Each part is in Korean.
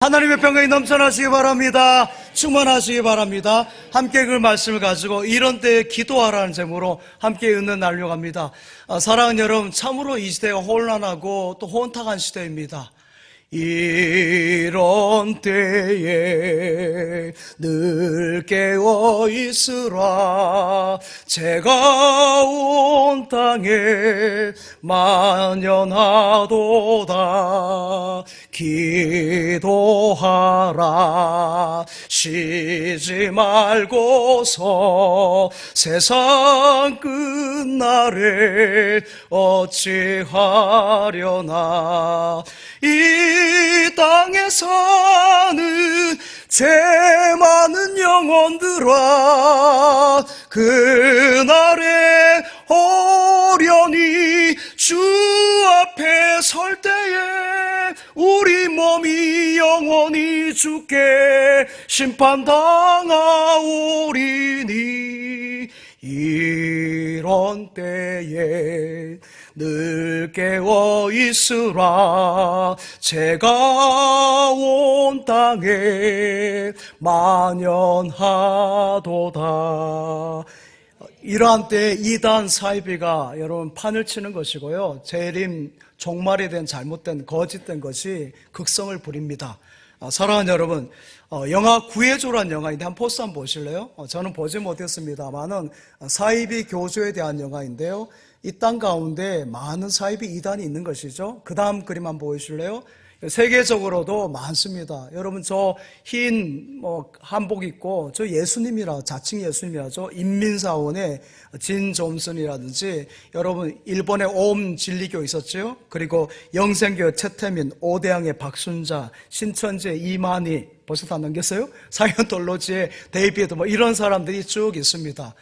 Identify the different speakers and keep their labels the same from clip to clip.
Speaker 1: 하나님의 평강이 넘쳐나시기 바랍니다. 충만하시기 바랍니다. 함께 그 말씀을 가지고 이런 때에 기도하라는 제목으로 함께 읽는 날로 갑니다. 사랑하는 여러분, 참으로 이 시대가 혼란하고 또 혼탁한 시대입니다. 이런 때에 늘 깨어 있으라. 제가 온 땅에 만연하도다. 기도하라. 쉬지 말고서 세상 끝날에 어찌하려나. 이 땅에 사는 죄 많은 영혼들아, 그날에 어련히 주 앞에 설 때에 우리 몸이 영원히 주께 심판당하오리니. 이런 때에 늘 깨어 있으라. 제가 온 땅에 만연하도다. 이러한 때에 이단 사이비가 여러분 판을 치는 것이고요, 재림 종말에 대한 잘못된 거짓된 것이 극성을 부립니다. 사랑하는 여러분, 영화 구해줘라는 영화인데 한 포스 한번 보실래요? 저는 보지 못했습니다만은 사이비 교조에 대한 영화인데요, 이 땅 가운데 많은 사이비 이단이 있는 것이죠. 그 다음 그림 한번 보여주실래요? 세계적으로도 많습니다. 여러분, 저 흰 한복 입고 저 예수님이라, 자칭 예수님이라죠. 인민사원의 진 존슨이라든지, 여러분 일본의 옴 진리교 있었죠. 그리고 영생교회 최태민, 오대양의 박순자, 신천지의 이만희, 벌써 다 넘겼어요? 사이언톨로지의 데이비드, 이런 사람들이 쭉 있습니다.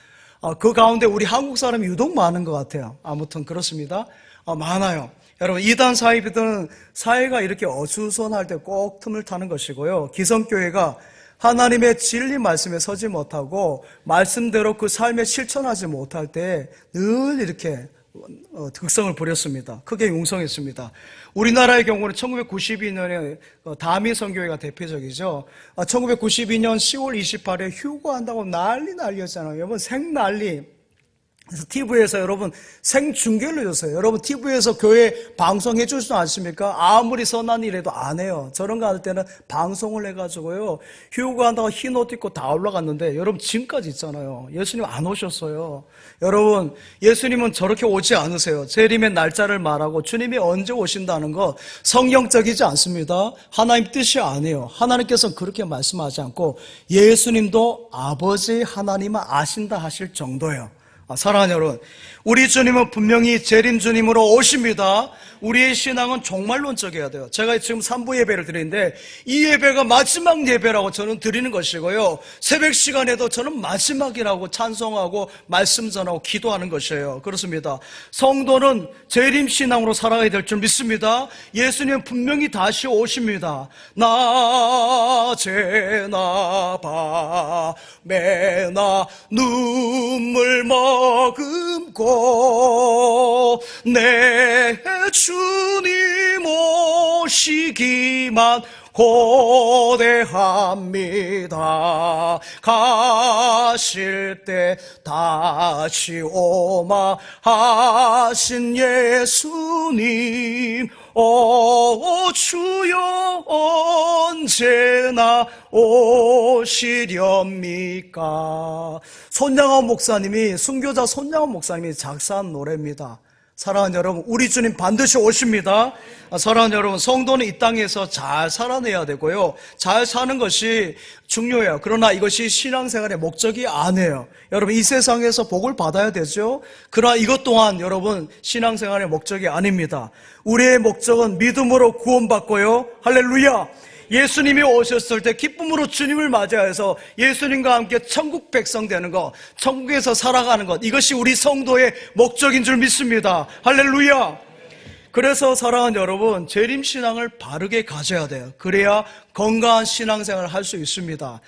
Speaker 1: 그 가운데 우리 한국 사람이 유독 많은 것 같아요. 아무튼 그렇습니다. 많아요. 여러분, 이단 사이비들은 사회가 이렇게 어수선할 때 꼭 틈을 타는 것이고요, 기성교회가 하나님의 진리 말씀에 서지 못하고 말씀대로 그 삶에 실천하지 못할 때 늘 이렇게 극성을 부렸습니다. 크게 융성했습니다. 우리나라의 경우는 1992년에 다미 선교회가 대표적이죠. 1992년 10월 28일에 휴거한다고 난리였잖아요. 여러분, 생난리. 그래서 TV에서 여러분 생중계를 해줬어요. 여러분, TV에서 교회 방송해 주시지 않습니까? 아무리 선한 일해도 안 해요. 저런 거 할 때는 방송을 해가지고요, 휴거한다고 흰 옷 입고 다 올라갔는데, 여러분 지금까지 있잖아요. 예수님 안 오셨어요. 여러분, 예수님은 저렇게 오지 않으세요. 재림의 날짜를 말하고 주님이 언제 오신다는 거 성경적이지 않습니다. 하나님 뜻이 아니에요. 하나님께서는 그렇게 말씀하지 않고 예수님도 아버지 하나님은 아신다 하실 정도예요. 사랑하는 여러분, 우리 주님은 분명히 재림 주님으로 오십니다. 우리의 신앙은 종말론적이어야 돼요. 제가 지금 3부 예배를 드리는데 이 예배가 마지막 예배라고 저는 드리는 것이고요, 새벽 시간에도 저는 마지막이라고 찬송하고 말씀 전하고 기도하는 것이에요. 그렇습니다. 성도는 재림 신앙으로 살아가야 될 줄 믿습니다. 예수님은 분명히 다시 오십니다. 낮에나 밤에나 눈물 머금고 내 주님 오시기만 고대합니다. 가실 때 다시 오마 하신 예수님, 주여 언제나 오시렵니까? 손양원 목사님이, 순교자 손양원 목사님이 작사한 노래입니다. 사랑하는 여러분, 우리 주님 반드시 오십니다. 사랑하는 여러분, 성도는 이 땅에서 잘 살아내야 되고요, 잘 사는 것이 중요해요. 그러나 이것이 신앙생활의 목적이 아니에요. 여러분, 이 세상에서 복을 받아야 되죠. 그러나 이것 또한 여러분 신앙생활의 목적이 아닙니다. 우리의 목적은 믿음으로 구원받고요, 할렐루야, 예수님이 오셨을 때 기쁨으로 주님을 맞이해서 예수님과 함께 천국 백성 되는 것, 천국에서 살아가는 것, 이것이 우리 성도의 목적인 줄 믿습니다. 할렐루야. 그래서 사랑하는 여러분, 재림신앙을 바르게 가져야 돼요. 그래야 건강한 신앙생활을 할 수 있습니다.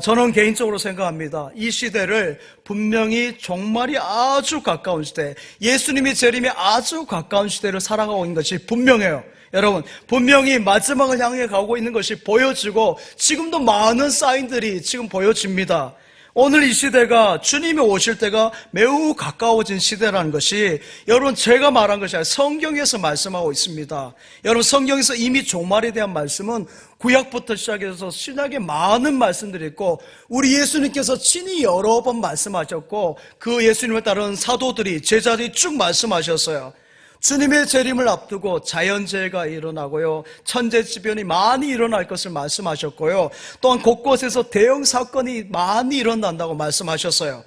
Speaker 1: 저는 개인적으로 생각합니다. 이 시대를 분명히 종말이 아주 가까운 시대, 예수님이 재림에 아주 가까운 시대를 살아가고 있는 것이 분명해요. 여러분, 분명히 마지막을 향해 가고 있는 것이 보여지고 지금도 많은 사인들이 지금 보여집니다. 오늘 이 시대가 주님이 오실 때가 매우 가까워진 시대라는 것이 여러분 제가 말한 것이 아니라 성경에서 말씀하고 있습니다. 여러분 성경에서 이미 종말에 대한 말씀은 구약부터 시작해서 신약에 많은 말씀들이 있고 우리 예수님께서 친히 여러 번 말씀하셨고 그 예수님을 따르는 사도들이 제자들이 쭉 말씀하셨어요. 주님의 재림을 앞두고 자연재해가 일어나고요, 천재지변이 많이 일어날 것을 말씀하셨고요, 또한 곳곳에서 대형 사건이 많이 일어난다고 말씀하셨어요.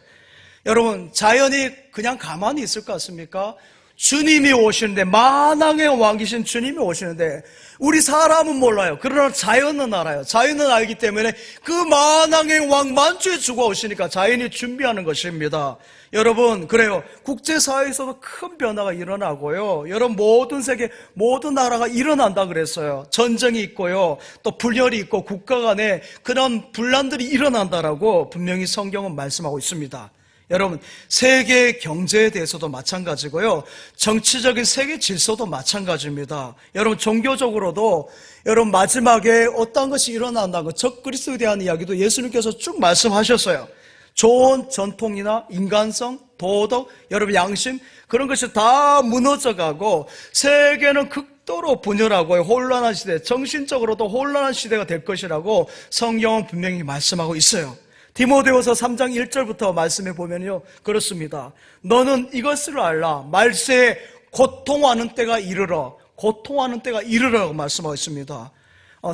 Speaker 1: 여러분, 자연이 그냥 가만히 있을 것 같습니까? 주님이 오시는데, 만왕의 왕이신 주님이 오시는데 우리 사람은 몰라요. 그러나 자연은 알아요. 자연은 알기 때문에 그 만왕의 왕 만주에 죽어오시니까 자연이 준비하는 것입니다. 여러분, 그래요. 국제사회에서도 큰 변화가 일어나고요, 여러분 모든 세계 모든 나라가 일어난다 그랬어요. 전쟁이 있고요, 또 분열이 있고 국가 간에 그런 분란들이 일어난다라고 분명히 성경은 말씀하고 있습니다. 여러분, 세계 경제에 대해서도 마찬가지고요, 정치적인 세계 질서도 마찬가지입니다. 여러분, 종교적으로도 여러분 마지막에 어떤 것이 일어난다는 것, 적그리스도에 대한 이야기도 예수님께서 쭉 말씀하셨어요. 좋은 전통이나 인간성, 도덕, 여러분 양심, 그런 것이 다 무너져가고 세계는 극도로 분열하고 혼란한 시대, 정신적으로도 혼란한 시대가 될 것이라고 성경은 분명히 말씀하고 있어요. 디모데후서 3장 1절부터 말씀해 보면요, 그렇습니다. 너는 이것을 알라. 말세에 고통하는 때가 이르러, 고통하는 때가 이르러라고 말씀하고 있습니다.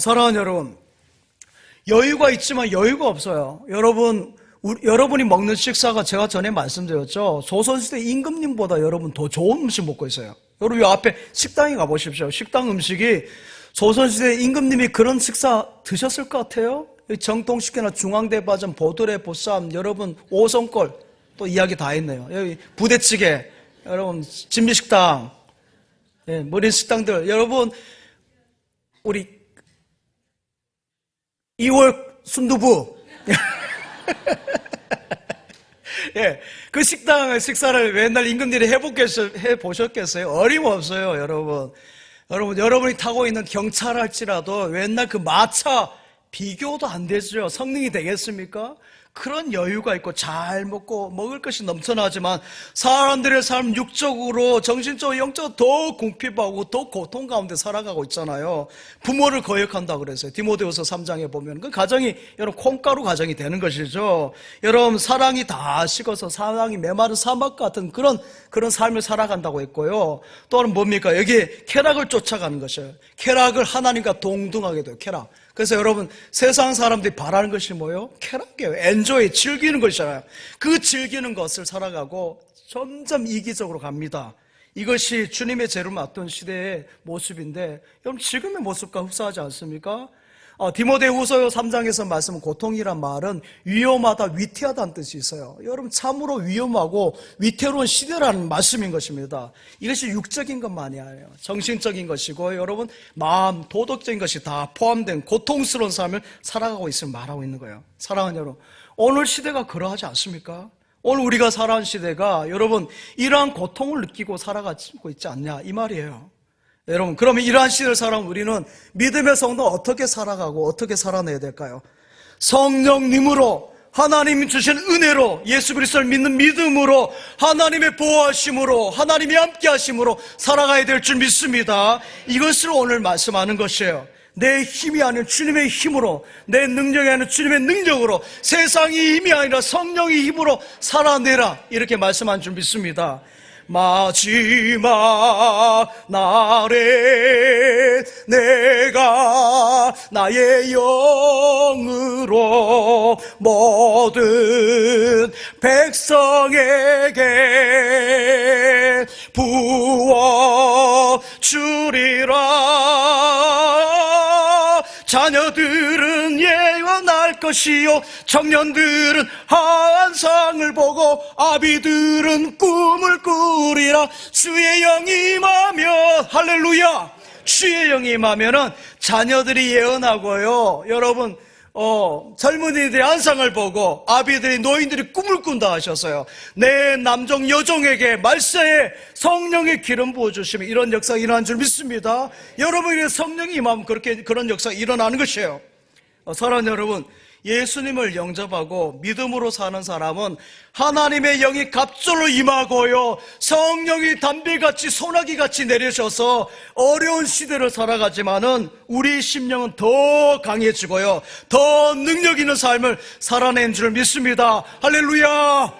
Speaker 1: 사랑하는 여러분, 여유가 있지만 여유가 없어요. 여러분이 먹는 식사가 제가 전에 말씀드렸죠. 조선시대 임금님보다 여러분 더 좋은 음식 먹고 있어요. 여러분 이 앞에 식당에 가보십시오. 식당 음식이 조선시대 임금님이 그런 식사 드셨을 것 같아요? 정통식혜나 중앙대파전, 보드레, 보쌈, 여러분 오성골 또 이야기 다 했네요. 여기 부대찌개, 여러분 진미식당, 머린 식당들, 여러분 우리 2월 순두부 그 식사를 맨날 임금들이 해보셨겠어요? 어림없어요, 여러분. 여러분이 타고 있는 경차랄지라도 맨날 그 마차 비교도 안 되죠. 성능이 되겠습니까? 그런 여유가 있고 잘 먹고 먹을 것이 넘쳐나지만 사람들의 삶 육적으로, 정신적으로, 영적으로 더 궁핍하고 더 고통 가운데 살아가고 있잖아요. 부모를 거역한다고 그랬어요. 디모데후서 3장에 보면 그 가정이 여러분 콩가루 가정이 되는 것이죠. 여러분 사랑이 다 식어서 사랑이 메마른 사막 같은 그런 삶을 살아간다고 했고요. 또는 뭡니까? 여기 쾌락을 쫓아가는 것이에요. 쾌락을 하나님과 동등하게 돼요. 쾌락. 그래서 여러분 세상 사람들이 바라는 것이 뭐예요? 쾌락이에요. 엔조이, 즐기는 것이잖아요. 그 즐기는 것을 살아가고 점점 이기적으로 갑니다. 이것이 주님의 재림을 앞둔 시대의 모습인데 여러분 지금의 모습과 흡사하지 않습니까? 디모데후서 3장에서 말씀은 고통이란 말은 위험하다, 위태하다는 뜻이 있어요. 여러분 참으로 위험하고 위태로운 시대라는 말씀인 것입니다. 이것이 육적인 것만이 아니에요. 정신적인 것이고 여러분 마음, 도덕적인 것이 다 포함된 고통스러운 삶을 살아가고 있음을 말하고 있는 거예요. 사랑하는 여러분, 오늘 시대가 그러하지 않습니까? 오늘 우리가 살아가는 시대가 여러분 이러한 고통을 느끼고 살아가고 있지 않냐 이 말이에요. 여러분, 그러면 이러한 시대를 살아온 우리는 믿음의 성도 어떻게 살아가고 어떻게 살아내야 될까요? 성령님으로, 하나님이 주신 은혜로, 예수 그리스도를 믿는 믿음으로, 하나님의 보호하심으로, 하나님이 함께하심으로 살아가야 될 줄 믿습니다. 이것을 오늘 말씀하는 것이에요. 내 힘이 아닌 주님의 힘으로, 내 능력이 아닌 주님의 능력으로, 세상의 힘이 아니라 성령의 힘으로 살아내라, 이렇게 말씀한 줄 믿습니다. 마지막 날에 내가 나의 영으로 모든 백성에게 부어 주리라. 자녀들은 예언할 것이요 청년들은 환상을 보고 아비들은 꿈을 꾸리라. 주의 영이 임하면, 할렐루야, 주의 영이 임하면은 자녀들이 예언하고요, 여러분 젊은이들이 환상을 보고 아비들이 노인들이 꿈을 꾼다 하셨어요. 내 남종 여종에게 말세에 성령의 기름 부어주시면 이런 역사가 일어난 줄 믿습니다. 여러분에게 성령이 임하면 그런 역사가 일어나는 것이에요. 사랑하는 여러분, 예수님을 영접하고 믿음으로 사는 사람은 하나님의 영이 갑절로 임하고요, 성령이 담비같이 소나기같이 내리셔서 어려운 시대를 살아가지만은 우리 심령은 더 강해지고요, 더 능력 있는 삶을 살아낸 줄 믿습니다. 할렐루야.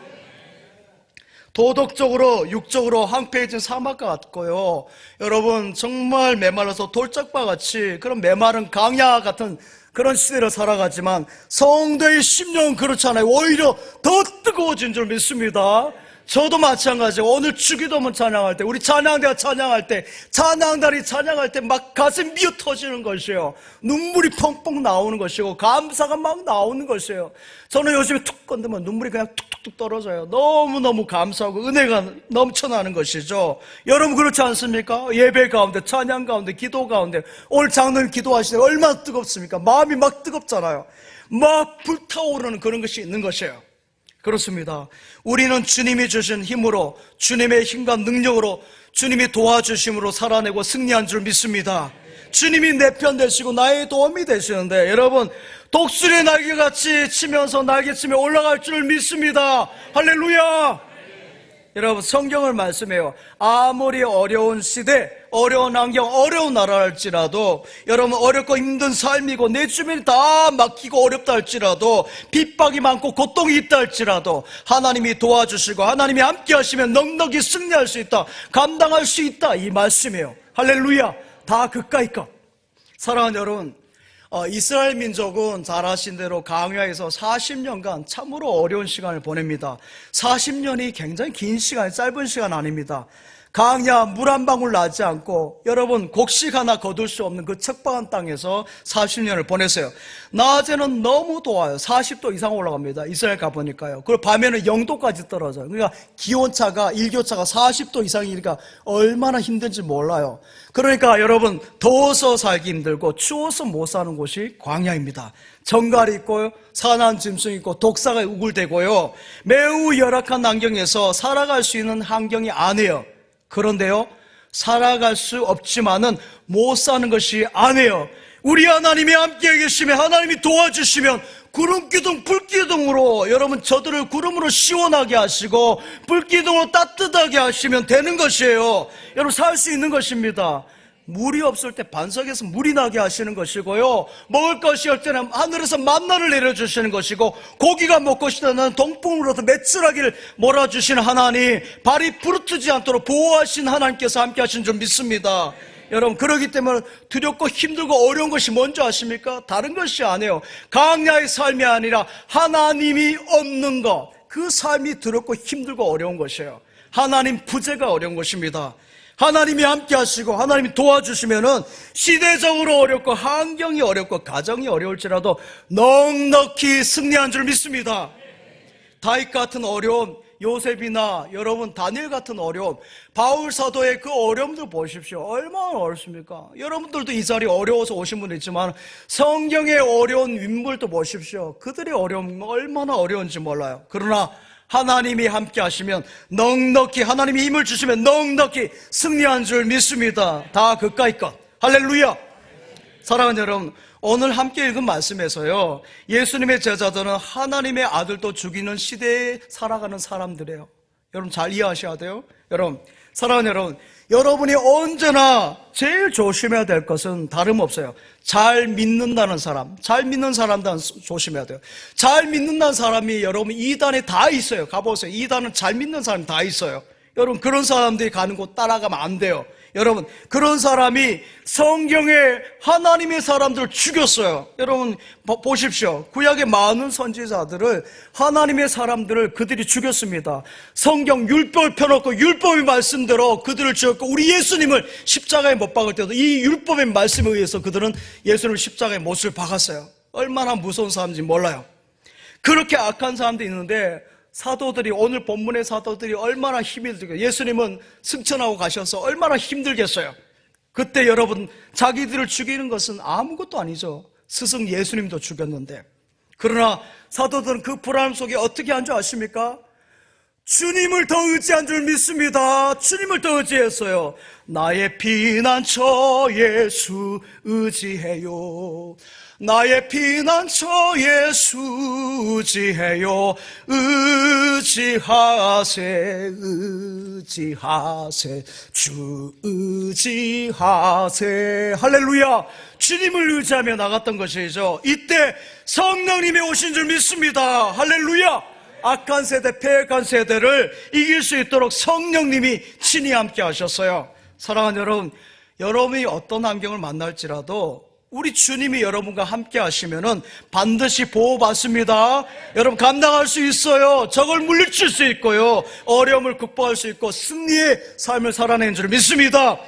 Speaker 1: 도덕적으로 육적으로 황폐해진 사막과 같고요, 여러분 정말 메말라서 돌짝바같이 그런 메마른 강야 같은 그런 시대를 살아가지만 성도의 심령은 그렇지 않아요. 오히려 더 뜨거워진 줄 믿습니다. 저도 마찬가지예요. 오늘 주기도문 찬양할 때, 우리 찬양대가 찬양할 때, 찬양단이 찬양할 때 막 가슴 미어 터지는 것이에요. 눈물이 펑펑 나오는 것이고 감사가 막 나오는 것이에요. 저는 요즘에 툭 건드면 눈물이 그냥 툭툭툭 떨어져요. 너무너무 감사하고 은혜가 넘쳐나는 것이죠. 여러분 그렇지 않습니까? 예배 가운데, 찬양 가운데, 기도 가운데, 오늘 장로님 기도하실 때 얼마나 뜨겁습니까? 마음이 막 뜨겁잖아요. 막 불타오르는 그런 것이 있는 것이에요. 그렇습니다. 우리는 주님이 주신 힘으로, 주님의 힘과 능력으로, 주님이 도와주심으로 살아내고 승리한 줄 믿습니다. 주님이 내 편 되시고 나의 도움이 되시는데, 여러분 독수리 날개같이 치면서 날개치며 올라갈 줄 믿습니다. 할렐루야. 여러분 성경을 말씀해요. 아무리 어려운 시대, 어려운 환경, 어려운 나라 할지라도, 여러분 어렵고 힘든 삶이고 내 주변이 다 막히고 어렵다 할지라도, 핍박이 많고 고통이 있다 할지라도 하나님이 도와주시고 하나님이 함께 하시면 넉넉히 승리할 수 있다, 감당할 수 있다, 이 말씀이에요. 할렐루야. 다 그까이 것. 사랑하는 여러분, 이스라엘 민족은 잘 아신 대로 광야에서 40년간 참으로 어려운 시간을 보냅니다. 40년이 굉장히 긴 시간, 짧은 시간 아닙니다. 광야 물 한 방울 나지 않고, 여러분 곡식 하나 거둘 수 없는 그 척박한 땅에서 40년을 보냈어요. 낮에는 너무 더워요. 40도 이상 올라갑니다. 이스라엘 가보니까요. 그리고 밤에는 0도까지 떨어져요. 그러니까 기온차가, 일교차가 40도 이상이니까 얼마나 힘든지 몰라요. 그러니까 여러분 더워서 살기 힘들고 추워서 못 사는 곳이 광야입니다. 정갈이 있고요, 산한 짐승이 있고 독사가 우글대고요, 매우 열악한 환경에서 살아갈 수 있는 환경이 아니에요. 그런데요, 살아갈 수 없지만은 못 사는 것이 아니에요. 우리 하나님이 함께 계시면, 하나님이 도와주시면 구름기둥, 불기둥으로 여러분 저들을 구름으로 시원하게 하시고 불기둥으로 따뜻하게 하시면 되는 것이에요. 여러분 살 수 있는 것입니다. 물이 없을 때 반석에서 물이 나게 하시는 것이고요, 먹을 것이 없을 때는 하늘에서 만나를 내려주시는 것이고, 고기가 먹고 싶다는 동풍으로부터 메추라기를 몰아주시는 하나님, 발이 부르트지 않도록 보호하신 하나님께서 함께 하신 줄 믿습니다. 여러분 그렇기 때문에 두렵고 힘들고 어려운 것이 뭔지 아십니까? 다른 것이 아니에요. 광야의 삶이 아니라 하나님이 없는 것, 그 삶이 두렵고 힘들고 어려운 것이에요. 하나님 부재가 어려운 것입니다. 하나님이 함께 하시고 하나님이 도와주시면은 시대적으로 어렵고 환경이 어렵고 가정이 어려울지라도 넉넉히 승리한 줄 믿습니다. 다윗 같은 어려움, 요셉이나 여러분 다니엘 같은 어려움, 바울 사도의 그 어려움들 보십시오. 얼마나 어렵습니까? 여러분들도 이 자리에 어려워서 오신 분도 있지만 성경의 어려운 인물도 보십시오. 그들의 어려움 얼마나 어려운지 몰라요. 그러나 하나님이 함께 하시면 넉넉히, 하나님이 힘을 주시면 넉넉히 승리한 줄 믿습니다. 다 그까이 것. 할렐루야. 사랑하는 여러분, 오늘 함께 읽은 말씀에서요, 예수님의 제자들은 하나님의 아들도 죽이는 시대에 살아가는 사람들이에요. 여러분 잘 이해하셔야 돼요. 여러분, 사랑하는 여러분, 여러분이 언제나 제일 조심해야 될 것은 다름없어요. 잘 믿는다는 사람, 잘 믿는 사람들 조심해야 돼요. 잘 믿는다는 사람이 여러분 이단에 다 있어요. 가보세요. 이단은 잘 믿는 사람이 다 있어요. 여러분 그런 사람들이 가는 곳 따라가면 안 돼요. 여러분, 그런 사람이 성경에 하나님의 사람들을 죽였어요. 여러분 보십시오. 구약의 많은 선지자들을, 하나님의 사람들을 그들이 죽였습니다. 성경 율법을 펴놓고 율법의 말씀대로 그들을 죽였고, 우리 예수님을 십자가에 못 박을 때도 이 율법의 말씀에 의해서 그들은 예수님을 십자가에 못을 박았어요. 얼마나 무서운 사람인지 몰라요. 그렇게 악한 사람도 있는데, 사도들이, 오늘 본문의 사도들이 얼마나 힘이 들겠어요. 예수님은 승천하고 가셔서 얼마나 힘들겠어요. 그때 여러분, 자기들을 죽이는 것은 아무것도 아니죠. 스승 예수님도 죽였는데. 그러나 사도들은 그 불안 속에 어떻게 한 줄 아십니까? 주님을 더 의지한 줄 믿습니다. 주님을 더 의지했어요. 나의 피난처 예수 의지해요. 나의 피난처 예수 의지해요. 의지하세, 의지하세, 주 의지하세. 할렐루야. 주님을 의지하며 나갔던 것이죠. 이때 성령님이 오신 줄 믿습니다. 할렐루야. 악한 세대, 패역한 세대를 이길 수 있도록 성령님이 친히 함께 하셨어요. 사랑하는 여러분, 여러분이 어떤 환경을 만날지라도 우리 주님이 여러분과 함께 하시면은 반드시 보호받습니다. 여러분 감당할 수 있어요. 적을 물리칠 수 있고요. 어려움을 극복할 수 있고 승리의 삶을 살아내는 줄 믿습니다.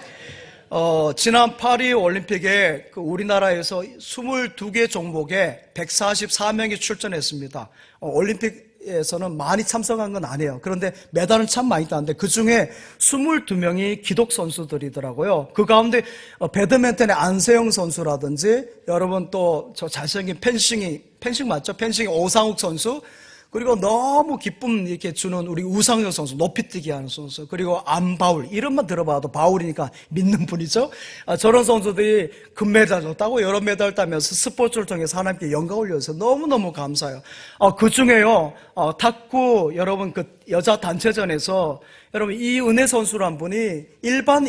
Speaker 1: 지난 파리 올림픽에 우리나라에서 22개 종목에 144명이 출전했습니다. 올림픽에서는 많이 참석한 건 아니에요. 그런데 메달은 참 많이 땄는데 그 중에 22명이 기독 선수들이더라고요. 그 가운데 배드민턴의 안세영 선수라든지, 여러분 또 저 잘생긴 펜싱 맞죠? 펜싱 오상욱 선수, 그리고 너무 기쁨 이렇게 주는 우리 우상혁 선수, 높이뛰기 하는 선수, 그리고 안바울, 이름만 들어봐도 바울이니까 믿는 분이죠. 저런 선수들이 금메달 줬다고 여러 메달 따면서 스포츠를 통해서 하나님께 영광 올려서 너무너무 감사해요. 그 중에요, 탁구, 여러분 그 여자 단체전에서 여러분 이은혜 선수란 분이 일반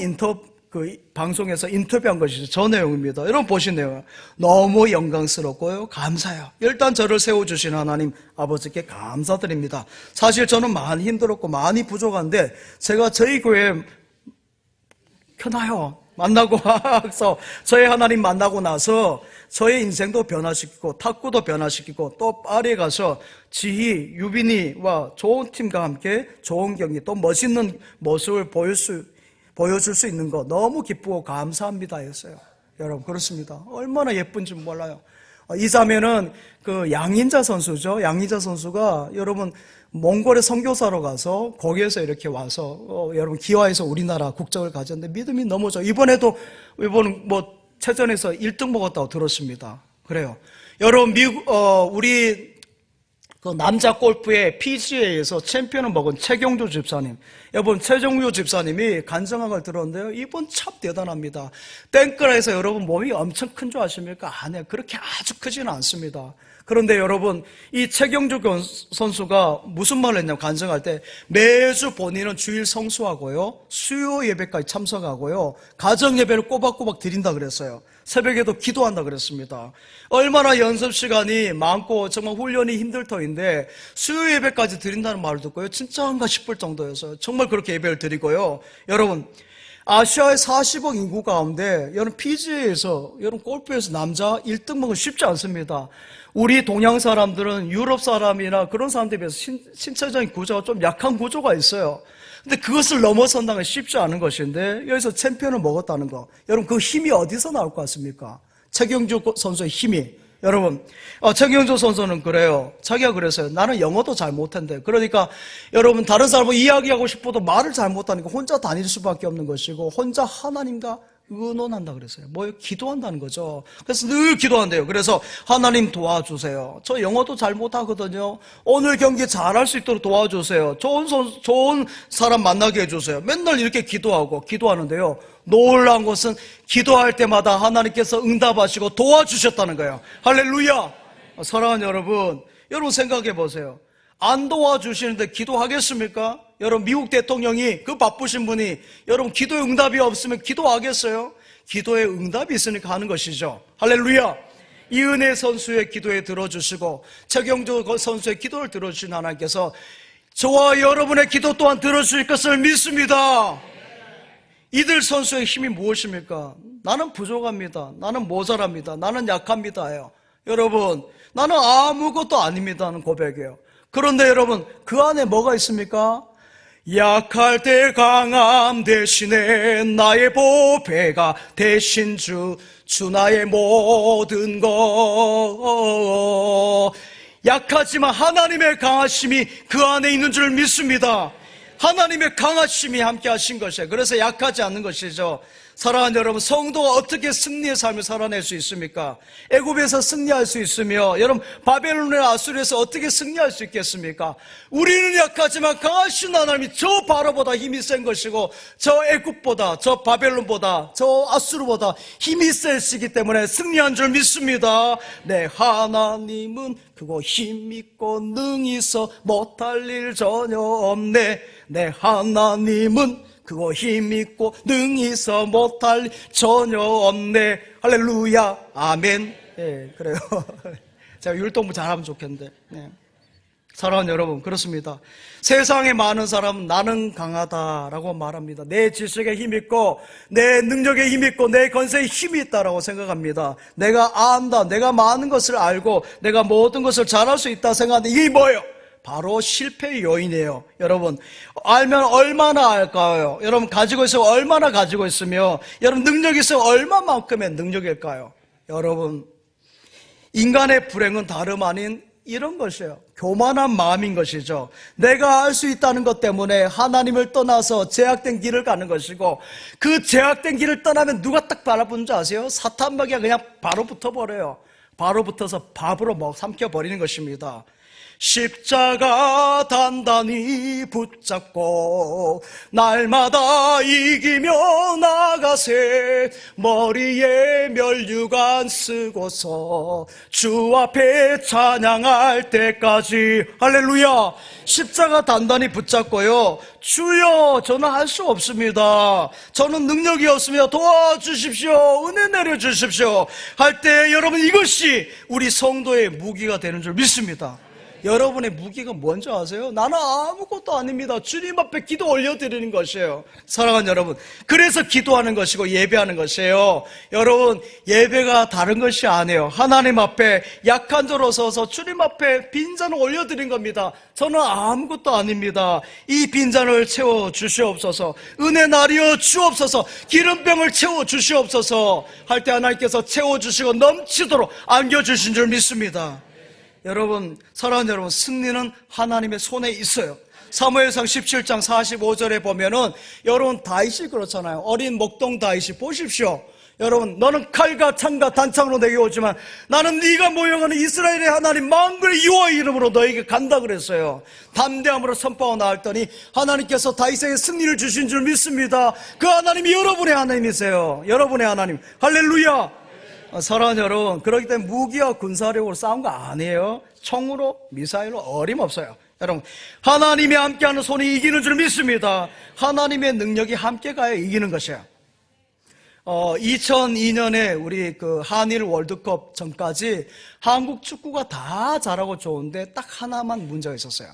Speaker 1: 방송에서 인터뷰한 것이죠. 저 내용입니다. 여러분 보시네요. 너무 영광스럽고요. 감사해요. 일단 저를 세워주신 하나님 아버지께 감사드립니다. 사실 저는 많이 힘들었고 많이 부족한데 제가 저희 교회 편해요. 만나고 와서 저희 하나님 만나고 나서 저의 인생도 변화시키고 탁구도 변화시키고 또 파리에 가서 지희, 유빈이와 좋은 팀과 함께 좋은 경기 또 멋있는 모습을 보여줄 수 있는 거 너무 기쁘고 감사합니다 했어요. 여러분 그렇습니다. 얼마나 예쁜지 몰라요. 이 자매는 그 양인자 선수죠. 양인자 선수가 여러분 몽골에 선교사로 가서 거기에서 이렇게 와서 여러분 기와에서 우리나라 국적을 가졌는데 믿음이 너무 좋아요. 이번 체전에서 1등 먹었다고 들었습니다. 그래요. 여러분 우리 그 남자 골프의 PGA에서 챔피언을 먹은 최경조 집사님, 여러분 최경조 집사님이 간증한 걸 들었는데요, 이분 참 대단합니다. 땡크라에서 여러분 몸이 엄청 큰 줄 아십니까? 아니요, 그렇게 아주 크지는 않습니다. 그런데 여러분 이 최경조 선수가 무슨 말을 했냐면, 간증할 때 매주 본인은 주일 성수하고요, 수요 예배까지 참석하고요, 가정 예배를 꼬박꼬박 드린다 그랬어요. 새벽에도 기도한다 그랬습니다. 얼마나 연습 시간이 많고 정말 훈련이 힘들 터인데 수요 예배까지 드린다는 말을 듣고요, 진짜인가 싶을 정도였어요. 정말 그렇게 예배를 드리고요. 여러분 아시아의 40억 인구 가운데 여러분 PGA에서 여러분 골프에서 남자 1등 먹은 쉽지 않습니다. 우리 동양 사람들은 유럽 사람이나 그런 사람들에 비해서 신체적인 구조가 좀 약한 구조가 있어요. 근데 그것을 넘어선다는 건 쉽지 않은 것인데 여기서 챔피언을 먹었다는 거, 여러분 그 힘이 어디서 나올 것 같습니까? 최경주 선수의 힘이. 여러분 최경주 선수는 그래요. 자기가 그랬어요. 나는 영어도 잘 못했는데, 그러니까 여러분 다른 사람은 이야기하고 싶어도 말을 잘 못하니까 혼자 다닐 수밖에 없는 것이고 혼자 하나님과 의논한다 그랬어요. 기도한다는 거죠. 그래서 늘 기도한대요. 그래서 하나님 도와주세요. 저 영어도 잘 못하거든요. 오늘 경기 잘할 수 있도록 도와주세요. 좋은 사람 만나게 해주세요. 맨날 이렇게 기도하는데요, 놀라운 것은 기도할 때마다 하나님께서 응답하시고 도와주셨다는 거예요. 할렐루야. 사랑하는 여러분 생각해 보세요. 안 도와주시는데 기도하겠습니까? 여러분 미국 대통령이, 그 바쁘신 분이 여러분 기도에 응답이 없으면 기도하겠어요? 기도에 응답이 있으니까 하는 것이죠. 할렐루야. 이은혜 선수의 기도에 들어주시고 최경조 선수의 기도를 들어주신 하나님께서 저와 여러분의 기도 또한 들어주실 것을 믿습니다. 이들 선수의 힘이 무엇입니까? 나는 부족합니다. 나는 모자랍니다. 나는 약합니다요. 여러분, 나는 아무것도 아닙니다는 고백이에요. 그런데 여러분, 그 안에 뭐가 있습니까? 약할 때 강함 대신에 나의 보배가 대신 주 나의 모든 것. 약하지만 하나님의 강하심이 그 안에 있는 줄 믿습니다. 하나님의 강하심이 함께 하신 것이에요. 그래서 약하지 않는 것이죠. 사랑하는 여러분, 성도가 어떻게 승리의 삶을 살아낼 수 있습니까? 애굽에서 승리할 수 있으며, 여러분 바벨론이나 아수르에서 어떻게 승리할 수 있겠습니까? 우리는 약하지만 강하신 하나님이 저 바로보다 힘이 센 것이고, 저 애굽보다, 저 바벨론보다, 저 아수르보다 힘이 세시기 때문에 승리한 줄 믿습니다. 내 하나님은 그거 힘있고 능히서 못할 일 전혀 없네. 내 하나님은 그거 힘있고 능히서 못할 전혀 없네. 할렐루야, 아멘. 예, 그래요. 제가 율동부 잘하면 좋겠는데. 네. 사랑하는 여러분, 그렇습니다. 세상에 많은 사람은 나는 강하다라고 말합니다. 내 지식에 힘있고 내 능력에 힘있고 내 건세에 힘이 있다라고 생각합니다. 내가 안다, 내가 많은 것을 알고 내가 모든 것을 잘할 수 있다 생각하는데, 이게 뭐예요? 바로 실패의 요인이에요. 여러분, 알면 얼마나 알까요? 여러분, 가지고 있으면 얼마나 가지고 있으며, 여러분 능력이 있으면 얼마만큼의 능력일까요? 여러분, 인간의 불행은 다름 아닌 이런 것이에요. 교만한 마음인 것이죠. 내가 알 수 있다는 것 때문에 하나님을 떠나서 제약된 길을 가는 것이고, 그 제약된 길을 떠나면 누가 딱 바라보는 줄 아세요? 사탄마귀가 그냥 바로 붙어버려요. 바로 붙어서 밥으로 삼켜버리는 것입니다. 십자가 단단히 붙잡고 날마다 이기며 나가세. 머리에 면류관 쓰고서 주 앞에 찬양할 때까지. 할렐루야. 십자가 단단히 붙잡고요, 주여 저는 할 수 없습니다, 저는 능력이 없으며 도와주십시오, 은혜 내려주십시오 할 때, 여러분 이것이 우리 성도의 무기가 되는 줄 믿습니다. 여러분의 무기가 뭔지 아세요? 나는 아무것도 아닙니다. 주님 앞에 기도 올려드리는 것이에요. 사랑하는 여러분, 그래서 기도하는 것이고 예배하는 것이에요. 여러분, 예배가 다른 것이 아니에요. 하나님 앞에 약한 자로 서서 주님 앞에 빈잔을 올려드린 겁니다. 저는 아무것도 아닙니다. 이 빈잔을 채워주시옵소서, 은혜 나리여 주옵소서, 기름병을 채워주시옵소서 할 때 하나님께서 채워주시고 넘치도록 안겨주신 줄 믿습니다. 여러분, 사랑하는 여러분, 승리는 하나님의 손에 있어요. 사무엘상 17장 45절에 보면은, 여러분 다윗이 그렇잖아요. 어린 목동 다윗이 보십시오. 여러분, 너는 칼과 창과 단창으로 내게 오지만 나는 네가 모형하는 이스라엘의 하나님 만군의 여호와의 이름으로 너에게 간다 그랬어요. 담대함으로 선포하고 나왔더니 하나님께서 다윗에게 승리를 주신 줄 믿습니다. 그 하나님이 여러분의 하나님이세요. 여러분의 하나님. 할렐루야. 사랑하는 여러분, 그렇기 때문에 무기와 군사력으로 싸운 거 아니에요. 총으로, 미사일로 어림없어요. 여러분, 하나님이 함께하는 손이 이기는 줄 믿습니다. 하나님의 능력이 함께 가야 이기는 것이에요. 2002년에 우리 그 한일 월드컵 전까지 한국 축구가 다 잘하고 좋은데 딱 하나만 문제가 있었어요.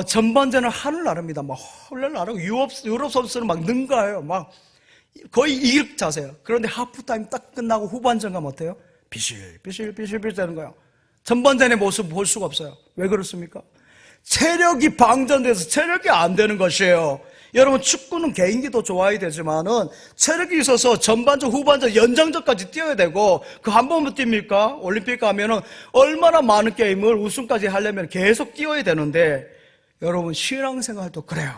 Speaker 1: 전반전은 하늘 나릅니다. 막 헐레 나르고 유럽 선수는 막 능가해요. 막 거의 이길 자세요. 그런데 하프타임 딱 끝나고 후반전 가면 어때요? 비실비실 되는 거예요. 전반전의 모습 볼 수가 없어요. 왜 그렇습니까? 체력이 방전돼서 체력이 안 되는 것이에요. 여러분, 축구는 개인기도 좋아야 되지만은 체력이 있어서 전반전, 후반전, 연장전까지 뛰어야 되고, 그 한 번만 뜁니까? 올림픽 가면은 얼마나 많은 게임을 우승까지 하려면 계속 뛰어야 되는데, 여러분 신앙생활도 그래요.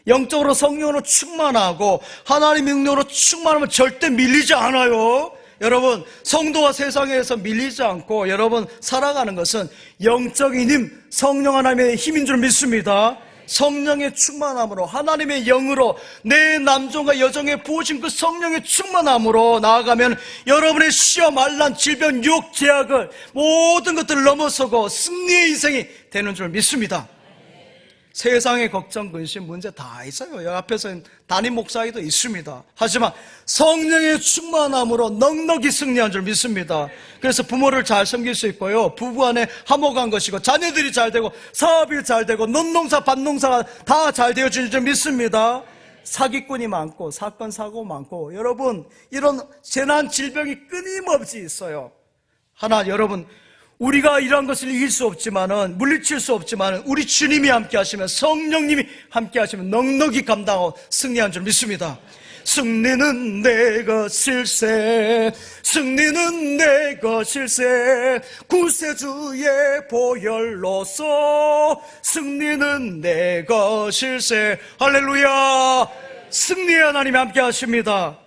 Speaker 1: 영적으로 성령으로 충만하고 하나님의 능력으로 충만하면 절대 밀리지 않아요. 여러분, 성도와 세상에서 밀리지 않고 여러분 살아가는 것은 영적인 힘, 성령 하나님의 힘인 줄 믿습니다. 성령의 충만함으로, 하나님의 영으로, 내 남종과 여종의 부으신 그 성령의 충만함으로 나아가면 여러분의 시험, 환난, 질병, 유혹, 제약을 모든 것들을 넘어서고 승리의 인생이 되는 줄 믿습니다. 세상의 걱정, 근심, 문제 다 있어요. 여기 앞에서는 담임 목사에도 있습니다. 하지만 성령의 충만함으로 넉넉히 승리한 줄 믿습니다. 그래서 부모를 잘 섬길 수 있고요, 부부 안에 화목한 것이고, 자녀들이 잘 되고, 사업이 잘 되고, 논농사, 밭농사가 다 잘 되어지는 줄 믿습니다. 사기꾼이 많고 사건 사고 많고 여러분 이런 재난 질병이 끊임없이 있어요. 하나 여러분 우리가 이런 것을 이길 수 없지만은 물리칠 수 없지만은 우리 주님이 함께 하시면 성령님이 함께 하시면 넉넉히 감당하고 승리한 줄 믿습니다. 승리는 내 것일세 승리는 내 것일세 구세주의 보혈로서 승리는 내 것일세 할렐루야. 승리의 하나님이 함께 하십니다.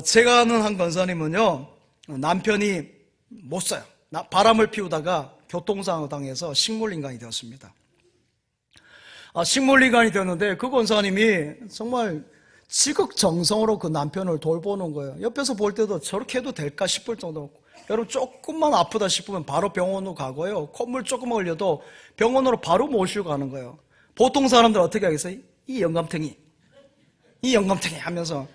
Speaker 1: 제가 아는 한 권사님은요 남편이 못 써요. 바람을 피우다가 교통사고 당해서 식물인간이 되었습니다. 식물인간이 되었는데 그 권사님이 정말 지극정성으로 그 남편을 돌보는 거예요. 옆에서 볼 때도 저렇게 해도 될까 싶을 정도로. 여러분 조금만 아프다 싶으면 바로 병원으로 가고요. 콧물 조금만 흘려도 병원으로 바로 모시고 가는 거예요. 보통 사람들 어떻게 하겠어요? 이 영감탱이 하면서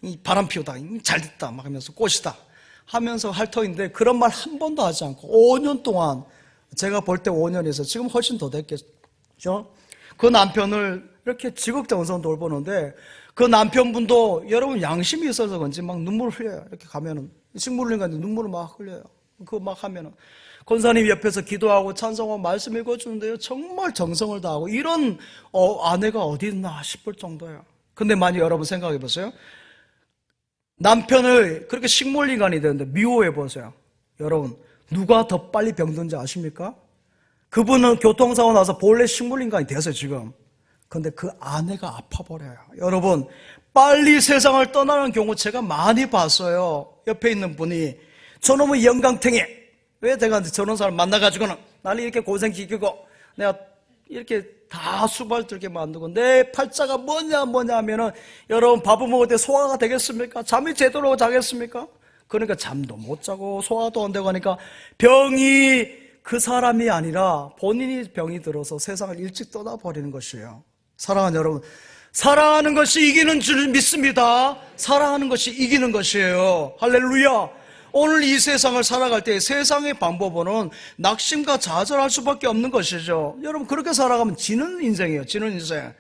Speaker 1: 이 바람 피우다 잘 됐다 막 하면서 꽃이다 하면서 할 터인데 그런 말 한 번도 하지 않고 5년 동안 제가 볼 때 5년에서 지금 훨씬 더 됐겠죠. 그 남편을 이렇게 지극정성 돌보는데 그 남편분도 여러분 양심이 있어서 그런지 막 눈물을 흘려요. 이렇게 가면은 식물 흘린 건데 눈물을 막 흘려요. 그거 막 하면은 권사님이 옆에서 기도하고 찬송하고 말씀 읽어주는데요 정말 정성을 다하고 이런 아내가 어디 있나 싶을 정도예요. 근데 만약 여러분 생각해 보세요. 남편을 그렇게 식물인간이 되는데 미워해 보세요. 여러분 누가 더 빨리 병든지 아십니까? 그분은 교통사고 나서 본래 식물인간이 됐어요 지금. 근데 그 아내가 아파버려요. 여러분 빨리 세상을 떠나는 경우 제가 많이 봤어요. 옆에 있는 분이 저놈의 영광탱이 왜 내가 저런 사람 만나가지고는 나를 이렇게 고생시키고 내가 이렇게 다 수발 들게 만들고 내 팔자가 뭐냐 하면은 여러분 밥을 먹을 때 소화가 되겠습니까? 잠이 제대로 자겠습니까? 그러니까 잠도 못 자고 소화도 안 되고 하니까 병이 그 사람이 아니라 본인이 병이 들어서 세상을 일찍 떠나버리는 것이에요. 사랑하는 여러분, 사랑하는 것이 이기는 줄 믿습니다. 사랑하는 것이 이기는 것이에요. 할렐루야. 오늘 이 세상을 살아갈 때 세상의 방법으로는 낙심과 좌절할 수밖에 없는 것이죠. 여러분 그렇게 살아가면 지는 인생이에요. 지는 인생.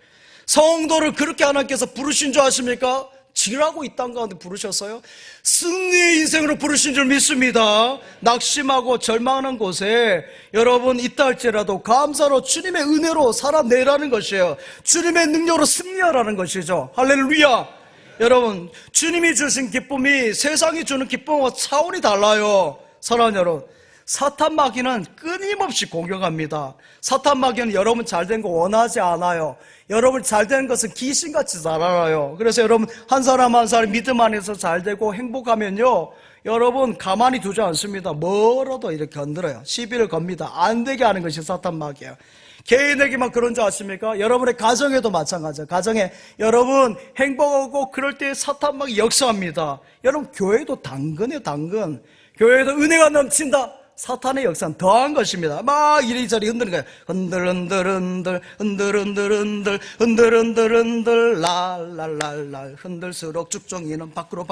Speaker 1: 성도를 그렇게 하나님께서 부르신 줄 아십니까? 지라고 이 땅 가운데 부르셨어요. 승리의 인생으로 부르신 줄 믿습니다. 낙심하고 절망하는 곳에 여러분 있다 할지라도 감사로 주님의 은혜로 살아내라는 것이에요. 주님의 능력으로 승리하라는 것이죠. 할렐루야. 여러분 주님이 주신 기쁨이 세상이 주는 기쁨과 차원이 달라요. 사랑하는 여러분, 사탄 마귀는 끊임없이 공격합니다. 사탄 마귀는 여러분 잘된 거 원하지 않아요. 여러분 잘되는 것은 귀신같이 잘 알아요. 그래서 여러분 한 사람 한 사람 믿음 안에서 잘되고 행복하면요 여러분 가만히 두지 않습니다. 뭐라도 이렇게 건드려요. 시비를 겁니다. 안 되게 하는 것이 사탄 마귀예요. 개인에게만 그런 줄 아십니까? 여러분의 가정에도 마찬가지예요. 가정에 여러분 행복하고 그럴 때 사탄 마귀 역사합니다. 여러분 교회도 당근이에요. 당근. 교회에도 은혜가 넘친다. 사탄의 역사는 더한 것입니다. 막 이리저리 흔드는 거예요. 흔들 랄랄랄랄 흔들수록 쭉정이는 밖으로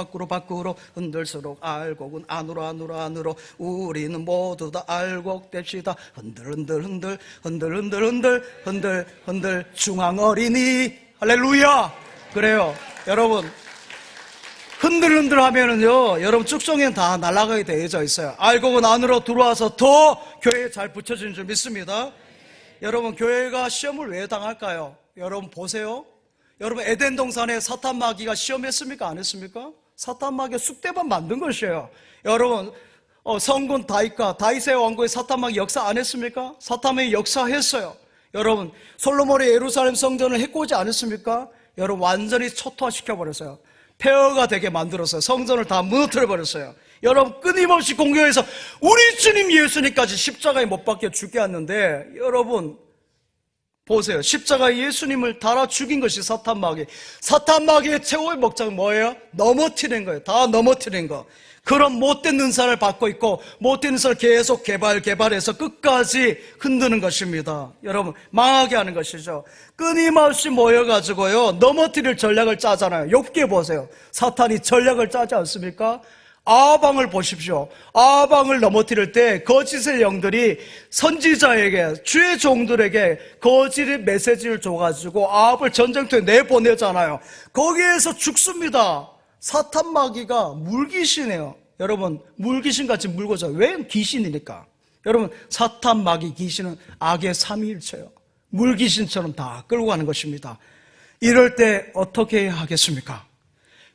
Speaker 1: 흔들수록 알곡은 안으로 우리는 모두 다 알곡됩시다. 흔들 중앙 어린이 할렐루야. 그래요 여러분, 흔들 하면은요 여러분 쭉정이는 다 날아가게 되어져 있어요. 알곡은 안으로 들어와서 더 교회에 잘 붙여지는 줄 믿습니다. 여러분 교회가 시험을 왜 당할까요? 여러분 보세요. 여러분 에덴 동산에 사탄 마귀가 시험했습니까? 안 했습니까? 사탄 마귀가 쑥대밭 만든 것이에요. 여러분 성군 다윗의 왕국의 사탄 마귀 역사 안 했습니까? 사탄 마귀 역사했어요. 여러분 솔로몬이 예루살렘 성전을 해코지 않았습니까? 여러분 완전히 초토화시켜버렸어요. 폐허가 되게 만들었어요. 성전을 다 무너뜨려버렸어요. 여러분 끊임없이 공격해서 우리 주님 예수님까지 십자가에 못 박혀 죽게 했는데 여러분 보세요. 십자가에 예수님을 달아 죽인 것이 사탄 마귀. 사탄 마귀의 최고의 목적은 뭐예요? 넘어뜨리는 거예요. 다 넘어뜨리는 거. 그런 못된 은사를 받고 있고 못된 은사를 계속 개발해서 끝까지 흔드는 것입니다. 여러분 망하게 하는 것이죠. 끊임없이 모여가지고요 넘어뜨릴 전략을 짜잖아요. 욥기 보세요. 사탄이 전략을 짜지 않습니까? 아방을 보십시오. 아방을 넘어뜨릴 때 거짓의 영들이 선지자에게, 주의 종들에게 거짓의 메시지를 줘가지고 아합을 전쟁터에 내보내잖아요. 거기에서 죽습니다. 사탄 마귀가 물귀신이에요. 여러분, 물귀신같이 물고자. 왜 귀신이니까? 여러분, 사탄 마귀 귀신은 악의 삼위일체예요. 물귀신처럼 다 끌고 가는 것입니다. 이럴 때 어떻게 해야 하겠습니까?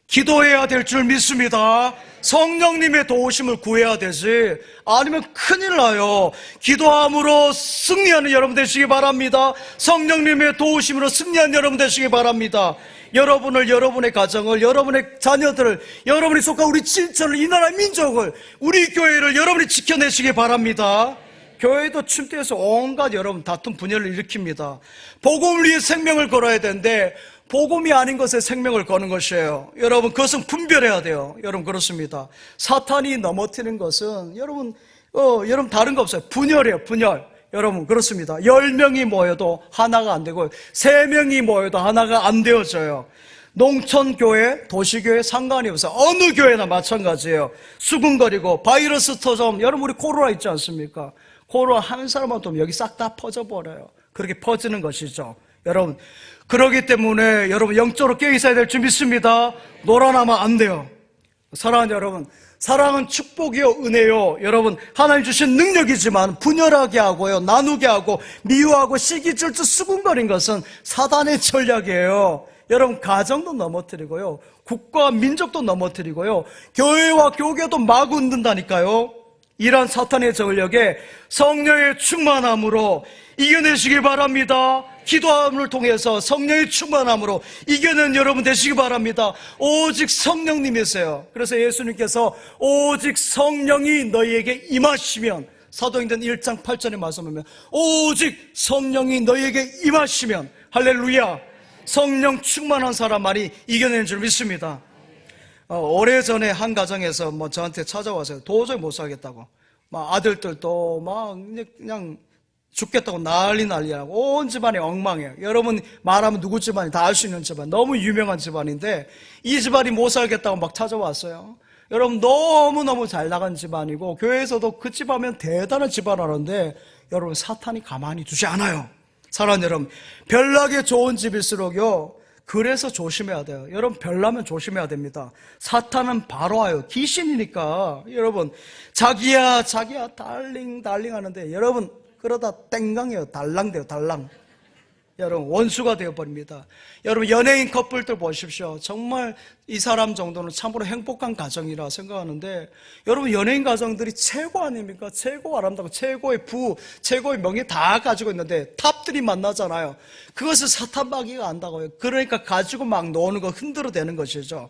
Speaker 1: 기도해야 될 줄 믿습니다. 성령님의 도우심을 구해야 되지, 아니면 큰일 나요. 기도함으로 승리하는 여러분 되시기 바랍니다. 성령님의 도우심으로 승리하는 여러분 되시기 바랍니다. 여러분을, 여러분의 가정을, 여러분의 자녀들을, 여러분이 속한 우리 진천을, 이 나라의 민족을, 우리 교회를 여러분이 지켜내시기 바랍니다. 교회도 침대에서 온갖 여러분 다툼 분열을 일으킵니다. 복음을 위해 생명을 걸어야 되는데 복음이 아닌 것에 생명을 거는 것이에요. 여러분, 그것은 분별해야 돼요. 여러분, 그렇습니다. 사탄이 넘어뜨리는 것은 여러분 다른 거 없어요. 분열이에요. 분열. 여러분, 그렇습니다. 10명이 모여도 하나가 안 되고 3명이 모여도 하나가 안 되어져요. 농촌교회, 도시교회 상관이 없어요. 어느 교회나 마찬가지예요. 수군거리고 바이러스 터져. 여러분, 우리 코로나 있지 않습니까? 코로나 한 사람만 또 여기 싹 다 퍼져버려요. 그렇게 퍼지는 것이죠. 여러분, 그렇기 때문에 여러분 영적으로 깨어있어야 될 줄 믿습니다. 놀아나면 안 돼요. 사랑하는 여러분, 사랑은 축복이요, 은혜요. 여러분, 하나님 주신 능력이지만 분열하게 하고요, 나누게 하고 미워하고 시기 질투 수군거린 것은 사단의 전략이에요. 여러분, 가정도 넘어뜨리고요, 국가 민족도 넘어뜨리고요, 교회와 교계도 막 흔든다니까요. 이러한 사탄의 전력에 성령의 충만함으로 이겨내시기 바랍니다. 기도함을 통해서 성령의 충만함으로 이겨낸 여러분 되시기 바랍니다. 오직 성령님이세요. 그래서 예수님께서 오직 성령이 너희에게 임하시면, 사도행전 1장 8절에 말씀하면 오직 성령이 너희에게 임하시면, 할렐루야, 성령 충만한 사람만이 이겨내는 줄 믿습니다. 오래전에 한 가정에서 저한테 찾아와서 도저히 못 살겠다고, 막 아들들도 막 그냥 죽겠다고 난리하고 온 집안이 엉망이에요. 여러분 말하면 누구 집안이 다 알 수 있는 집안, 너무 유명한 집안인데 이 집안이 못 살겠다고 막 찾아왔어요. 여러분, 너무너무 잘 나간 집안이고 교회에서도 그 집하면 대단한 집안이라는데 여러분, 사탄이 가만히 두지 않아요. 사랑하는 여러분, 별나게 좋은 집일수록요, 그래서 조심해야 돼요. 여러분, 별나면 조심해야 됩니다. 사탄은 바로 와요. 귀신이니까. 여러분, 자기야 달링 하는데 여러분, 그러다 땡강이에요. 달랑돼요. 달랑. 여러분, 원수가 되어버립니다. 여러분, 연예인 커플들 보십시오. 정말 이 사람 정도는 참으로 행복한 가정이라 생각하는데, 여러분, 연예인 가정들이 최고 아닙니까? 최고 아름답고 최고의 부, 최고의 명예 다 가지고 있는데 탑들이 만나잖아요. 그것을 사탄 마귀가 안다고요. 그러니까 가지고 막 노는 거, 흔들어대는 것이죠.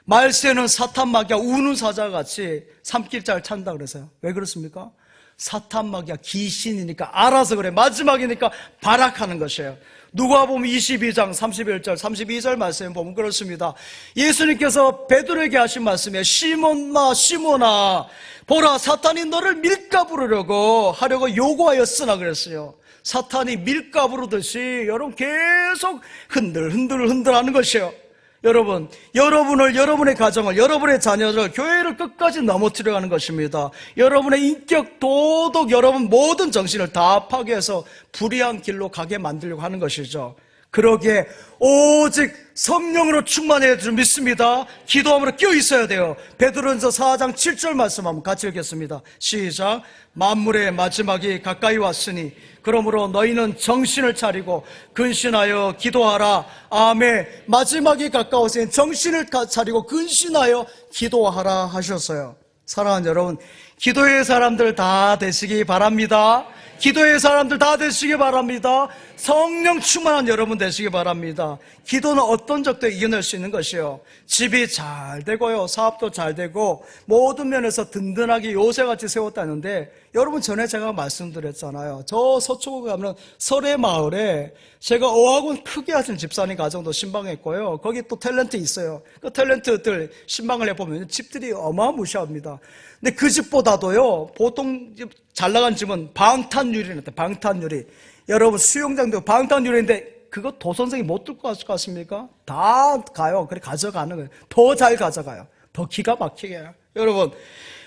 Speaker 1: 말세는 사탄 마귀가 우는 사자같이 삼킬자를 찾는다 그래서요. 왜 그렇습니까? 사탄 마귀가 귀신이니까 알아서 그래. 마지막이니까 발악하는 것이에요. 누가복음 22장 31절 32절 말씀에 보면 그렇습니다. 예수님께서 베드로에게 하신 말씀에 시몬아 보라, 사탄이 너를 밀가부르려고 하려고 요구하였으나 그랬어요. 사탄이 밀가부르듯이 여러분 계속 흔들하는 것이에요. 여러분, 여러분을, 여러분의 가정을, 여러분의 자녀를, 교회를 끝까지 넘어뜨려 가는 것입니다. 여러분의 인격, 도덕, 여러분 모든 정신을 다 파괴해서 불의한 길로 가게 만들려고 하는 것이죠. 그러기에 오직 성령으로 충만해야 줄 믿습니다. 기도함으로 끼어 있어야 돼요. 베드로전서 4장 7절 말씀 한번 같이 읽겠습니다. 시작. 만물의 마지막이 가까이 왔으니 그러므로 너희는 정신을 차리고 근신하여 기도하라. 아멘. 마지막이 가까웠으니 정신을 차리고 근신하여 기도하라 하셨어요. 사랑하는 여러분, 기도의 사람들 다 되시기 바랍니다. 기도의 사람들 다 되시기 바랍니다. 성령 충만한 여러분 되시기 바랍니다. 기도는 어떤 적도 이겨낼 수 있는 것이요, 집이 잘 되고요, 사업도 잘 되고 모든 면에서 든든하게 요새같이 세웠다는데, 여러분 전에 제가 말씀드렸잖아요. 저 서초구 가면 설의 마을에 제가 어학원 크게 하신 집사님 가정도 신방했고요, 거기 또 탤런트 있어요. 그 탤런트들 신방을 해보면 집들이 어마무시합니다. 근데 그 집보다도요, 보통 잘 나간 집은 방탄유리인데, 방탄유리. 여러분 수영장도 방탄유리인데 그거 도선생이 못 들고 갔을 것 같습니까? 다 가요. 그래 가져가는 거예요. 더 잘 가져가요. 더 기가 막히게 해요. 여러분,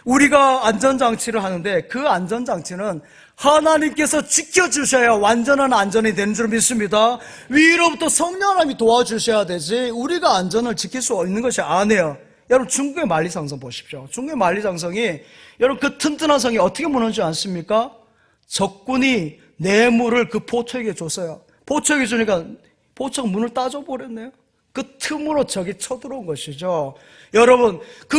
Speaker 1: 우리가 안전장치를 하는데 그 안전장치는 하나님께서 지켜주셔야 완전한 안전이 되는 줄 믿습니다. 위로부터 성령 하나님이 도와주셔야 되지 우리가 안전을 지킬 수 있는 것이 아니에요. 여러분, 중국의 만리장성 보십시오. 중국의 만리장성이 여러분 그 튼튼한 성이 어떻게 무너지지 않습니까? 적군이 뇌물을 그 포초에게 줬어요. 포초에게 주니까 포초가 문을 따줘버렸네요. 그 틈으로 적이 쳐들어온 것이죠. 여러분, 그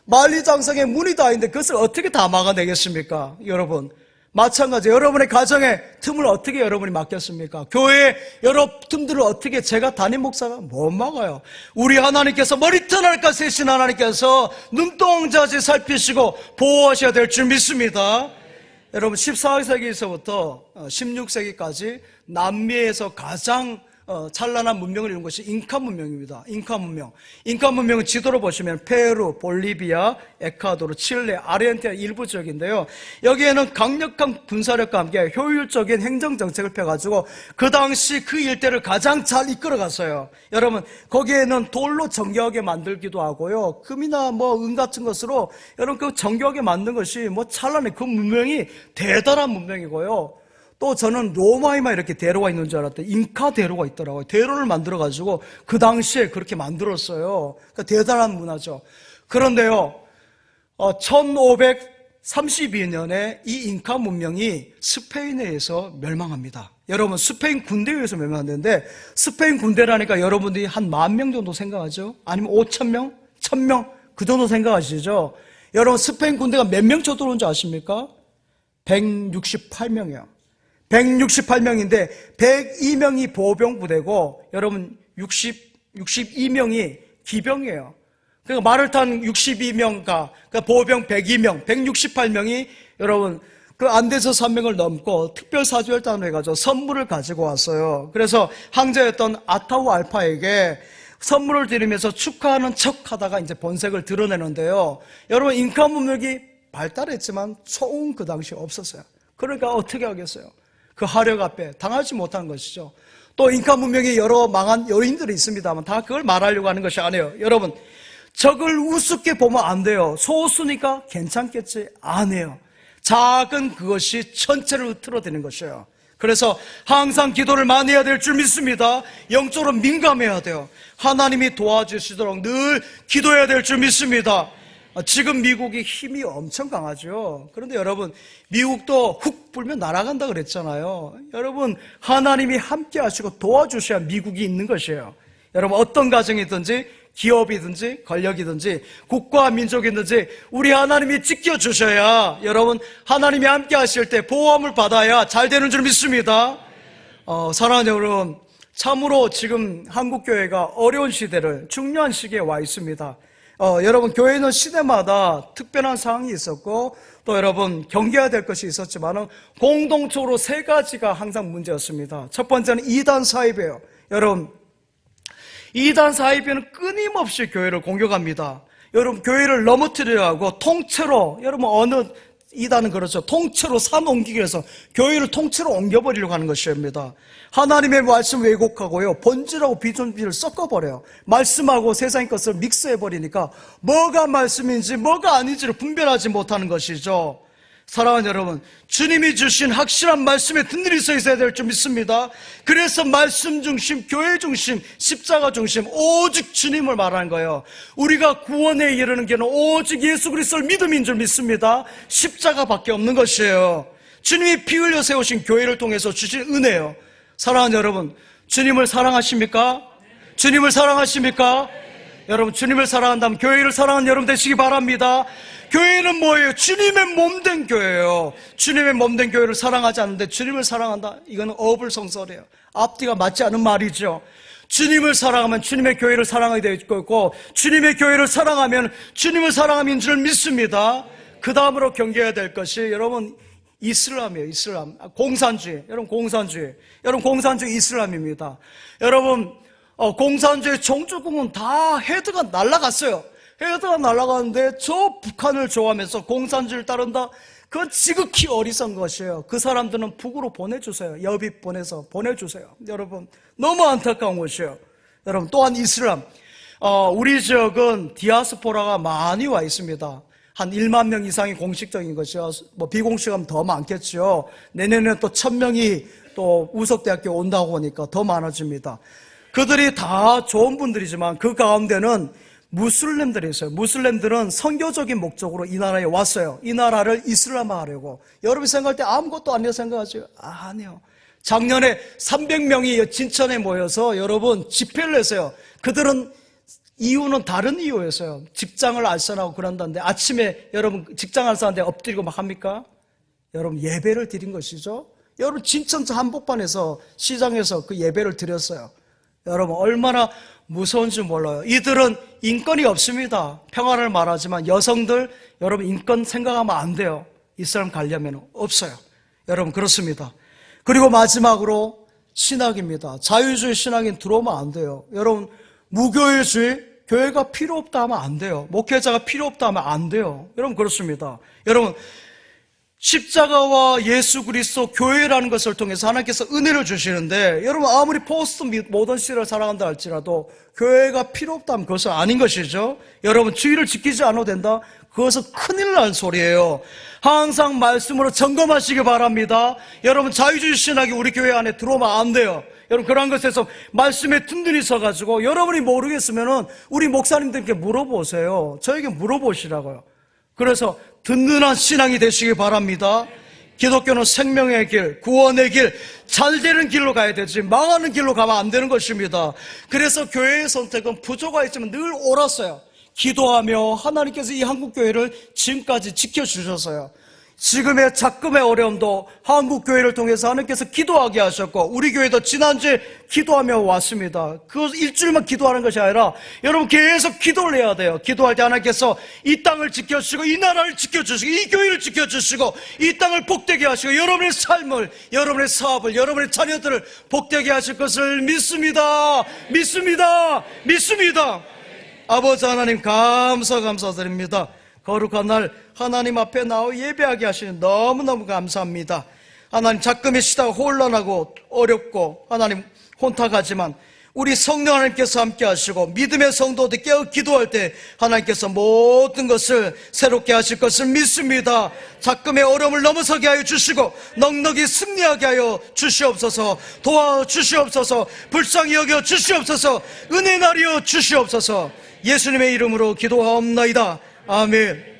Speaker 1: 만리장성에 문이 다 있는데 그것을 어떻게 다 막아내겠습니까? 여러분, 마찬가지 여러분의 가정에 틈을 어떻게 여러분이 막겠습니까? 교회의 여러 틈들을 어떻게 제가 담임 목사가 못 막아요. 우리 하나님께서 머리털 날까 세신 하나님께서 눈동자지 살피시고 보호하셔야 될 줄 믿습니다. 여러분, 14세기에서부터 16세기까지 남미에서 가장 찬란한 문명을 이룬 것이 잉카 문명입니다. 잉카 문명. 잉카 문명은 지도로 보시면 페루, 볼리비아, 에콰도르, 칠레, 아르헨티나 일부 지역인데요. 여기에는 강력한 군사력과 함께 효율적인 행정정책을 펴가지고 그 당시 그 일대를 가장 잘 이끌어갔어요. 여러분, 거기에는 돌로 정교하게 만들기도 하고요. 금이나 은 같은 것으로 여러분 그 정교하게 만든 것이 찬란해. 그 문명이 대단한 문명이고요. 또 저는 로마에만 이렇게 대로가 있는 줄 알았더니 잉카 대로가 있더라고요. 대로를 만들어가지고 그 당시에 그렇게 만들었어요. 그러니까 대단한 문화죠. 그런데요, 1532년에 이 잉카 문명이 스페인에 의해서 멸망합니다. 여러분, 스페인 군대에 의해서 멸망하는데 스페인 군대라니까 여러분들이 한 10,000명 정도 생각하죠? 아니면 5,000명? 1,000명? 그 정도 생각하시죠? 여러분, 스페인 군대가 몇 명 쳐들어온 줄 아십니까? 168명이요. 168명인데 102명이 보병 부대고 여러분 62명이 기병이에요. 그러니까 말을 탄 62명과 그러니까 보병 102명, 168명이 여러분 그 안데스 산맥을 넘고 특별사주혈단을 해가지고 선물을 가지고 왔어요. 그래서 황제였던 아타우 알파에게 선물을 드리면서 축하하는 척하다가 이제 본색을 드러내는데요. 여러분, 잉카 문명이 발달했지만 총은 그 당시에 없었어요. 그러니까 어떻게 하겠어요? 그 화력 앞에 당하지 못한 것이죠. 또 잉카 문명이 여러 망한 요인들이 있습니다만 다 그걸 말하려고 하는 것이 아니에요. 여러분, 적을 우습게 보면 안 돼요. 소수니까 괜찮겠지? 아니에요. 작은 그것이 전체를 흐트러뜨리는 것이에요. 그래서 항상 기도를 많이 해야 될 줄 믿습니다. 영적으로 민감해야 돼요. 하나님이 도와주시도록 늘 기도해야 될 줄 믿습니다. 지금 미국이 힘이 엄청 강하죠. 그런데 여러분, 미국도 훅 불면 날아간다 그랬잖아요. 여러분, 하나님이 함께 하시고 도와주셔야 미국이 있는 것이에요. 여러분, 어떤 가정이든지 기업이든지 권력이든지 국가와 민족이든지 우리 하나님이 지켜주셔야 여러분 하나님이 함께 하실 때 보호함을 받아야 잘 되는 줄 믿습니다. 사랑하는 여러분, 참으로 지금 한국교회가 어려운 시대를 중요한 시기에 와 있습니다. 여러분, 교회는 시대마다 특별한 상황이 있었고 또 여러분 경계해야 될 것이 있었지만 공동적으로 세 가지가 항상 문제였습니다. 첫 번째는 이단 사입이에요. 여러분, 이단 사입에는 끊임없이 교회를 공격합니다. 여러분, 교회를 넘어뜨리려 하고 통째로, 여러분 어느 이단은 그렇죠. 통째로 산 옮기기 위해서 교회를 통째로 옮겨버리려고 하는 것입니다. 하나님의 말씀 왜곡하고요, 본질하고 비존비를 섞어버려요. 말씀하고 세상의 것을 믹스해버리니까 뭐가 말씀인지 뭐가 아닌지를 분별하지 못하는 것이죠. 사랑하는 여러분, 주님이 주신 확실한 말씀에 든든히 서 있어야 될 줄 믿습니다. 그래서 말씀 중심, 교회 중심, 십자가 중심, 오직 주님을 말하는 거예요. 우리가 구원에 이르는 길은 오직 예수 그리스도를 믿음인 줄 믿습니다. 십자가밖에 없는 것이에요. 주님이 피 흘려 세우신 교회를 통해서 주신 은혜예요. 사랑하는 여러분, 주님을 사랑하십니까? 주님을 사랑하십니까? 여러분, 주님을 사랑한다면 교회를 사랑하는 여러분 되시기 바랍니다. 교회는 뭐예요? 주님의 몸된 교회예요. 주님의 몸된 교회를 사랑하지 않는데 주님을 사랑한다? 이거는 어불성설이에요. 앞뒤가 맞지 않은 말이죠. 주님을 사랑하면 주님의 교회를 사랑하게 되어 있고, 주님의 교회를 사랑하면 주님을 사랑함인 줄 믿습니다. 그 다음으로 경계해야 될 것이 여러분 이슬람이에요. 이슬람, 공산주의. 여러분, 공산주의. 여러분, 공산주의 이슬람입니다. 여러분, 공산주의 종주국은 다 헤드가 날아갔어요. 헤드가 날아가는데 저 북한을 좋아하면서 공산주의를 따른다? 그건 지극히 어리석은 것이에요. 그 사람들은 북으로 보내주세요. 여비 보내서 보내주세요. 여러분, 너무 안타까운 것이에요. 여러분, 또한 이슬람. 우리 지역은 디아스포라가 많이 와 있습니다. 한 1만 명 이상이 공식적인 것이요. 뭐 비공식하면 더 많겠죠. 내년에 또 1,000명이 또 우석대학교 온다고 하니까 더 많아집니다. 그들이 다 좋은 분들이지만 그 가운데는 무슬림들이 있어요. 무슬림들은 선교적인 목적으로 이 나라에 왔어요. 이 나라를 이슬람화하려고. 여러분이 생각할 때 아무것도 아니라고 생각하죠? 아니요. 작년에 300명이 진천에 모여서 여러분 집회를 했어요. 그들은 이유는 다른 이유였어요. 직장을 알선하고 그런다는데 아침에 여러분 직장 알선하는데 엎드리고 막 합니까? 여러분 예배를 드린 것이죠. 여러분 진천 한복판에서 시장에서 그 예배를 드렸어요. 여러분 얼마나 무서운지 몰라요. 이들은 인권이 없습니다. 평화를 말하지만 여성들 여러분 인권 생각하면 안 돼요. 이스라엘 가려면 없어요. 여러분 그렇습니다. 그리고 마지막으로 신학입니다. 자유주의 신학인 들어오면 안 돼요. 여러분 무교회주의 교회가 필요 없다 하면 안 돼요. 목회자가 필요 없다 하면 안 돼요. 여러분 그렇습니다. 여러분 십자가와 예수 그리스도 교회라는 것을 통해서 하나님께서 은혜를 주시는데 여러분 아무리 포스트 모던 시대를 살아간다 할지라도 교회가 필요 없다면 그것은 아닌 것이죠. 여러분 주의를 지키지 않아도 된다? 그것은 큰일 날 소리예요. 항상 말씀으로 점검하시기 바랍니다. 여러분 자유주의 신학이 우리 교회 안에 들어오면 안 돼요. 여러분 그런 것에서 말씀에 든든히 서가지고 여러분이 모르겠으면은 우리 목사님들께 물어보세요. 저에게 물어보시라고요. 그래서 든든한 신앙이 되시기 바랍니다. 기독교는 생명의 길, 구원의 길, 잘 되는 길로 가야 되지 망하는 길로 가면 안 되는 것입니다. 그래서 교회의 선택은 부조가 있지만 늘 옳았어요. 기도하며 하나님께서 이 한국교회를 지금까지 지켜주셨어요. 지금의 작금의 어려움도 한국교회를 통해서 하나님께서 기도하게 하셨고 우리 교회도 지난주에 기도하며 왔습니다. 그 일주일만 기도하는 것이 아니라 여러분 계속 기도를 해야 돼요. 기도할 때 하나님께서 이 땅을 지켜주시고 이 나라를 지켜주시고 이 교회를 지켜주시고 이 땅을 복되게 하시고 여러분의 삶을 여러분의 사업을 여러분의 자녀들을 복되게 하실 것을 믿습니다. 믿습니다. 믿습니다. 아버지 하나님 감사드립니다. 거룩한 날 하나님 앞에 나와 예배하게 하시는 너무너무 감사합니다. 하나님 작금의 시대가 혼란하고 어렵고 하나님 혼탁하지만 우리 성령 하나님께서 함께 하시고 믿음의 성도들 깨어 기도할 때 하나님께서 모든 것을 새롭게 하실 것을 믿습니다. 작금의 어려움을 넘어서게 하여 주시고 넉넉히 승리하게 하여 주시옵소서. 도와주시옵소서. 불쌍히 여겨 주시옵소서. 은혜 나리여 주시옵소서. 예수님의 이름으로 기도하옵나이다. 아멘.